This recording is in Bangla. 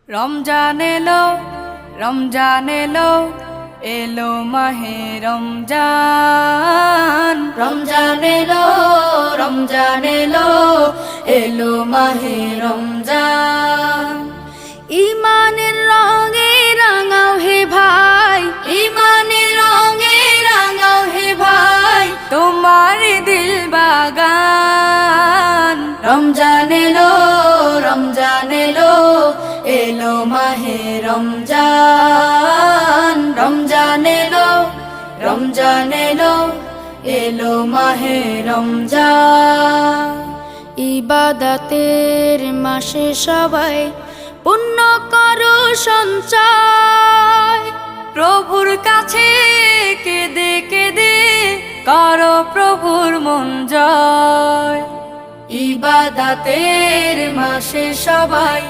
রমজান এলো, রমজান এলো, এলো মাহে রমজান। রমজান এলো, রমজান এলো, এলো মাহে রমজান। ইমানের রঙে রাঙাও হে ভাই, ইমানের রঙে রাঙাও হে ভাই, তোমার দিল বাগান। রমজান এলো, রমজান এলো, এলো মাহে রমজান। রমজান এলো, রমজান এলো, এলো মাহে রমজান। ইবাদতের মাসে সবাই পুণ্য করো সঞ্চয়, প্রভুর কাছে কেঁদে কেঁদে করো প্রভুর মন জয়। ইবাদতের মাসে সবাই